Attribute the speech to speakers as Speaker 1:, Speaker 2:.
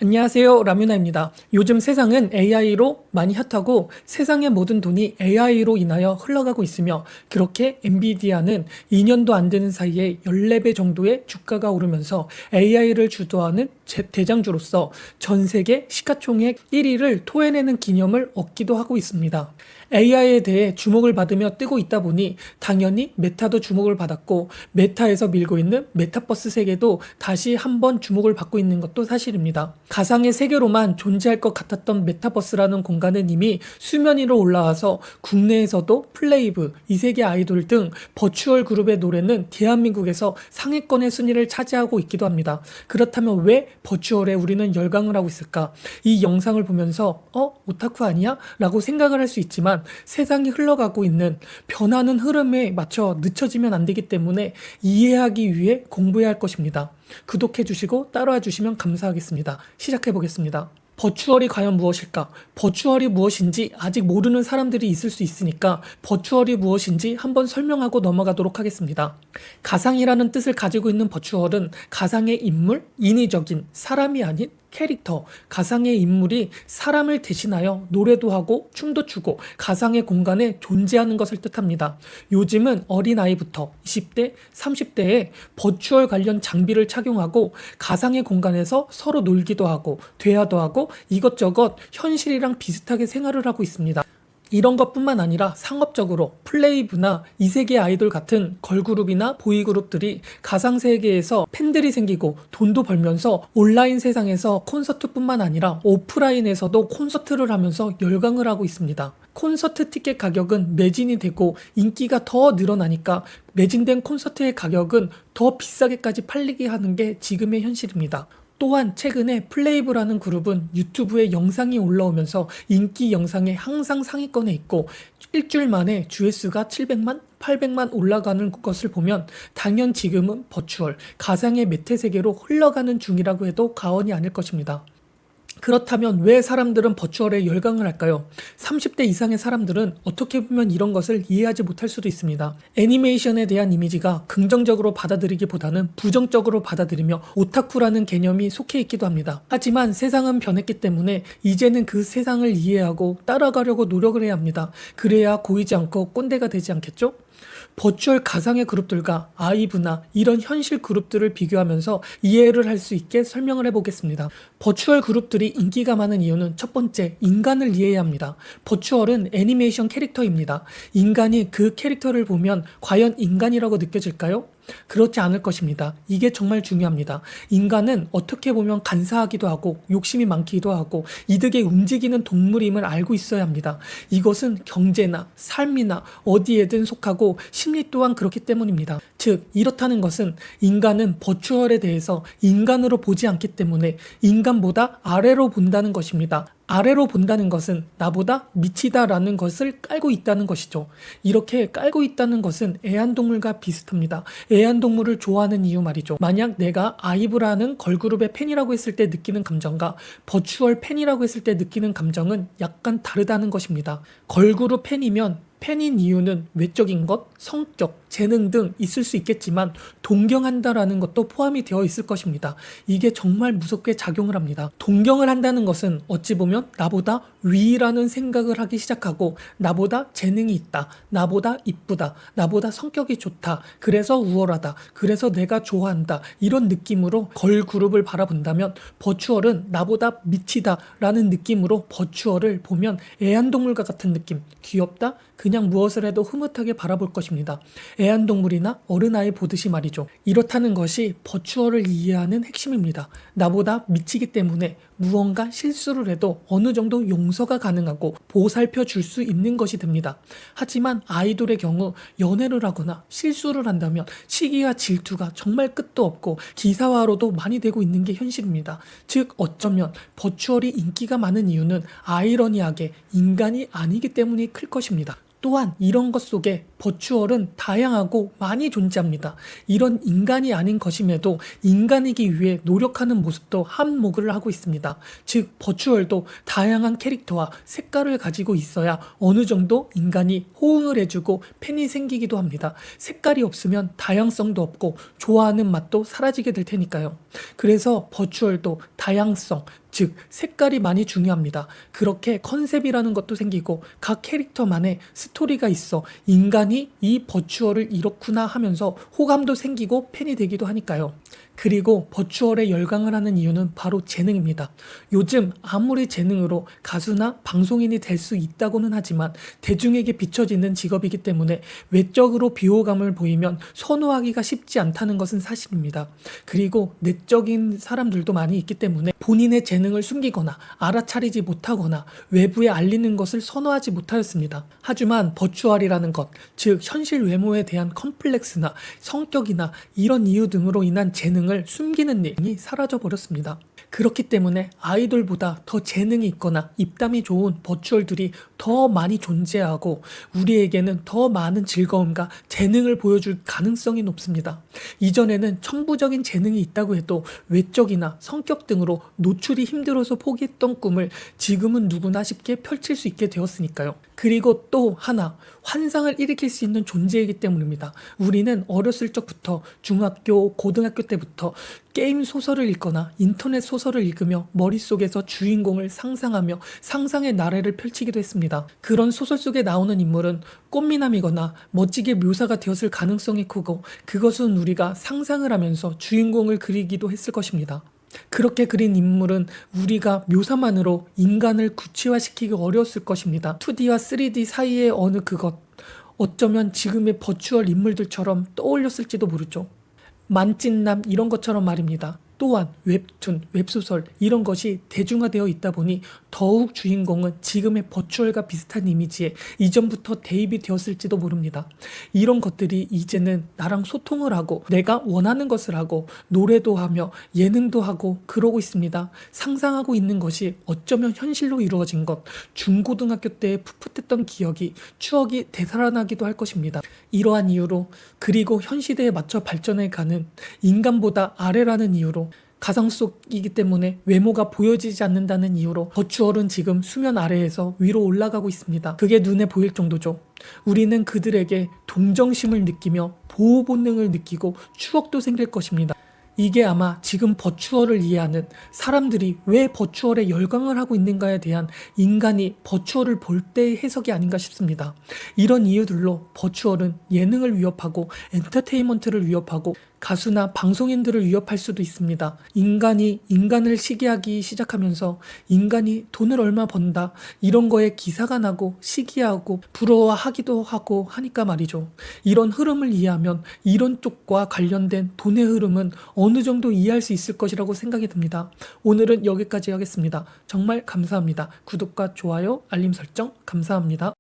Speaker 1: 안녕하세요, 라뮤나입니다. 요즘 세상은 AI로 많이 핫하고 세상의 모든 돈이 AI로 인하여 흘러가고 있으며, 그렇게 엔비디아는 2년도 안 되는 사이에 14배 정도의 주가가 오르면서 AI를 주도하는 대장주로서 전 세계 시가총액 1위를 토해내는 기념을 얻기도 하고 있습니다. AI에 대해 주목을 받으며 뜨고 있다 보니 당연히 메타도 주목을 받았고, 메타에서 밀고 있는 메타버스 세계도 다시 한번 주목을 받고 있는 것도 사실입니다. 가상의 세계로만 존재할 것 같았던 메타버스라는 공간은 이미 수면 위로 올라와서 국내에서도 플레이브, 이세계 아이돌 등 버추얼 그룹의 노래는 대한민국에서 상위권의 순위를 차지하고 있기도 합니다. 그렇다면 왜 버추얼에 우리는 열광을 하고 있을까? 이 영상을 보면서 오타쿠 아니야? 라고 생각을 할 수 있지만, 세상이 흘러가고 있는 변하는 흐름에 맞춰 늦춰지면 안 되기 때문에 이해하기 위해 공부해야 할 것입니다. 구독해 주시고 따라와 주시면 감사하겠습니다. 시작해 보겠습니다. 버추얼이 과연 무엇일까? 버추얼이 무엇인지 아직 모르는 사람들이 있을 수 있으니까 버추얼이 무엇인지 한번 설명하고 넘어가도록 하겠습니다. 가상이라는 뜻을 가지고 있는 버추얼은 가상의 인물, 인위적인 사람이 아닌 캐릭터, 가상의 인물이 사람을 대신하여 노래도 하고 춤도 추고 가상의 공간에 존재하는 것을 뜻합니다. 요즘은 어린아이부터 20대, 30대에 버추얼 관련 장비를 착용하고 가상의 공간에서 서로 놀기도 하고 대화도 하고 이것저것 현실이랑 비슷하게 생활을 하고 있습니다. 이런 것뿐만 아니라 상업적으로 플레이브나 이세계 아이돌 같은 걸그룹이나 보이그룹들이 가상세계에서 팬들이 생기고 돈도 벌면서 온라인 세상에서 콘서트뿐만 아니라 오프라인에서도 콘서트를 하면서 열광을 하고 있습니다. 콘서트 티켓 가격은 매진이 되고 인기가 더 늘어나니까 매진된 콘서트의 가격은 더 비싸게까지 팔리게 하는 게 지금의 현실입니다. 또한 최근에 플레이브라는 그룹은 유튜브에 영상이 올라오면서 인기 영상에 항상 상위권에 있고, 일주일 만에 조회수가 700만, 800만 올라가는 것을 보면 당연 지금은 버추얼, 가상의 메타세계로 흘러가는 중이라고 해도 과언이 아닐 것입니다. 그렇다면 왜 사람들은 버추얼에 열광을 할까요? 30대 이상의 사람들은 어떻게 보면 이런 것을 이해하지 못할 수도 있습니다. 애니메이션에 대한 이미지가 긍정적으로 받아들이기보다는 부정적으로 받아들이며 오타쿠라는 개념이 속해 있기도 합니다. 하지만 세상은 변했기 때문에 이제는 그 세상을 이해하고 따라가려고 노력을 해야 합니다. 그래야 고이지 않고 꼰대가 되지 않겠죠? 버추얼 가상의 그룹들과 아이브나 이런 현실 그룹들을 비교하면서 이해를 할 수 있게 설명을 해보겠습니다. 버추얼 그룹들이 인기가 많은 이유는 첫 번째, 인간을 이해해야 합니다. 버추얼은 애니메이션 캐릭터입니다. 인간이 그 캐릭터를 보면 과연 인간이라고 느껴질까요? 그렇지 않을 것입니다. 이게 정말 중요합니다. 인간은 어떻게 보면 간사하기도 하고 욕심이 많기도 하고 이득에 움직이는 동물임을 알고 있어야 합니다. 이것은 경제나 삶이나 어디에든 속하고 심리 또한 그렇기 때문입니다. 즉, 이렇다는 것은 인간은 버추얼에 대해서 인간으로 보지 않기 때문에 인간보다 아래로 본다는 것입니다. 아래로 본다는 것은 나보다 미치다라는 것을 깔고 있다는 것이죠. 이렇게 깔고 있다는 것은 애완동물과 비슷합니다. 애완동물을 좋아하는 이유 말이죠. 만약 내가 아이브라는 걸그룹의 팬이라고 했을 때 느끼는 감정과 버추얼 팬이라고 했을 때 느끼는 감정은 약간 다르다는 것입니다. 걸그룹 팬이면 팬인 이유는 외적인 것, 성격, 재능 등 있을 수 있겠지만 동경한다라는 것도 포함이 되어 있을 것입니다. 이게 정말 무섭게 작용을 합니다. 동경을 한다는 것은 어찌 보면 나보다 위라는 생각을 하기 시작하고, 나보다 재능이 있다, 나보다 이쁘다, 나보다 성격이 좋다, 그래서 우월하다, 그래서 내가 좋아한다, 이런 느낌으로 걸그룹을 바라본다면 버추얼은 나보다 미치다라는 느낌으로 버추얼을 보면 애완동물과 같은 느낌, 귀엽다, 그냥 무엇을 해도 흐뭇하게 바라볼 것입니다. 애완동물이나 어른아이 보듯이 말이죠. 이렇다는 것이 버추얼을 이해하는 핵심입니다. 나보다 미치기 때문에 무언가 실수를 해도 어느 정도 용서가 가능하고 보살펴 줄 수 있는 것이 됩니다. 하지만 아이돌의 경우 연애를 하거나 실수를 한다면 시기와 질투가 정말 끝도 없고 기사화로도 많이 되고 있는 게 현실입니다. 즉, 어쩌면 버추얼이 인기가 많은 이유는 아이러니하게 인간이 아니기 때문이 클 것입니다. 또한 이런 것 속에 버추얼은 다양하고 많이 존재합니다. 이런 인간이 아닌 것임에도 인간이기 위해 노력하는 모습도 한몫을 하고 있습니다. 즉, 버추얼도 다양한 캐릭터와 색깔을 가지고 있어야 어느 정도 인간이 호응을 해주고 팬이 생기기도 합니다. 색깔이 없으면 다양성도 없고 좋아하는 맛도 사라지게 될 테니까요. 그래서 버추얼도 다양성, 즉 색깔이 많이 중요합니다. 그렇게 컨셉이라는 것도 생기고 각 캐릭터만의 스토리가 있어 인간이 이 버추얼을 이렇구나 하면서 호감도 생기고 팬이 되기도 하니까요. 그리고 버추얼에 열광을 하는 이유는 바로 재능입니다. 요즘 아무리 재능으로 가수나 방송인이 될 수 있다고는 하지만 대중에게 비춰지는 직업이기 때문에 외적으로 비호감을 보이면 선호하기가 쉽지 않다는 것은 사실입니다. 그리고 내적인 사람들도 많이 있기 때문에 본인의 재능을 숨기거나 알아차리지 못하거나 외부에 알리는 것을 선호하지 못하였습니다. 하지만 버추얼이라는 것, 즉 현실 외모에 대한 컴플렉스나 성격이나 이런 이유 등으로 인한 재능을 숨기는 일이 사라져 버렸습니다. 그렇기 때문에 아이돌보다 더 재능이 있거나 입담이 좋은 버추얼들이 더 많이 존재하고 우리에게는 더 많은 즐거움과 재능을 보여줄 가능성이 높습니다. 이전에는 천부적인 재능이 있다고 해도 외적이나 성격 등으로 노출이 힘들어서 포기했던 꿈을 지금은 누구나 쉽게 펼칠 수 있게 되었으니까요. 그리고 또 하나, 환상을 일으킬 수 있는 존재이기 때문입니다. 우리는 어렸을 적부터 중학교, 고등학교 때부터 게임 소설을 읽거나 인터넷 소설을 읽으며 머릿속에서 주인공을 상상하며 상상의 나래를 펼치기도 했습니다. 그런 소설 속에 나오는 인물은 꽃미남이거나 멋지게 묘사가 되었을 가능성이 크고 그것은 우리가 상상을 하면서 주인공을 그리기도 했을 것입니다. 그렇게 그린 인물은 우리가 묘사만으로 인간을 구체화시키기 어려웠을 것입니다. 2D와 3D 사이의 어느 그것, 어쩌면 지금의 버추얼 인물들처럼 떠올렸을지도 모르죠. 만찢남 이런 것처럼 말입니다. 또한 웹툰, 웹소설 이런 것이 대중화되어 있다 보니 더욱 주인공은 지금의 버추얼과 비슷한 이미지에 이전부터 대입이 되었을지도 모릅니다. 이런 것들이 이제는 나랑 소통을 하고 내가 원하는 것을 하고 노래도 하며 예능도 하고 그러고 있습니다. 상상하고 있는 것이 어쩌면 현실로 이루어진 것, 중고등학교 때 풋풋했던 기억이 추억이 되살아나기도 할 것입니다. 이러한 이유로 그리고 현 시대에 맞춰 발전해가는 인간보다 아래라는 이유로 가상 속이기 때문에 외모가 보여지지 않는다는 이유로 버추얼은 지금 수면 아래에서 위로 올라가고 있습니다. 그게 눈에 보일 정도죠. 우리는 그들에게 동정심을 느끼며 보호 본능을 느끼고 추억도 생길 것입니다. 이게 아마 지금 버추얼을 이해하는 사람들이 왜 버추얼에 열광을 하고 있는가에 대한 인간이 버추얼을 볼 때의 해석이 아닌가 싶습니다. 이런 이유들로 버추얼은 예능을 위협하고 엔터테인먼트를 위협하고 가수나 방송인들을 위협할 수도 있습니다. 인간이 인간을 시기하기 시작하면서 인간이 돈을 얼마 번다 이런 거에 기사가 나고 시기하고 부러워하기도 하고 하니까 말이죠. 이런 흐름을 이해하면 이런 쪽과 관련된 돈의 흐름은 어느 정도 이해할 수 있을 것이라고 생각이 듭니다. 오늘은 여기까지 하겠습니다. 정말 감사합니다. 구독과 좋아요, 알림 설정 감사합니다.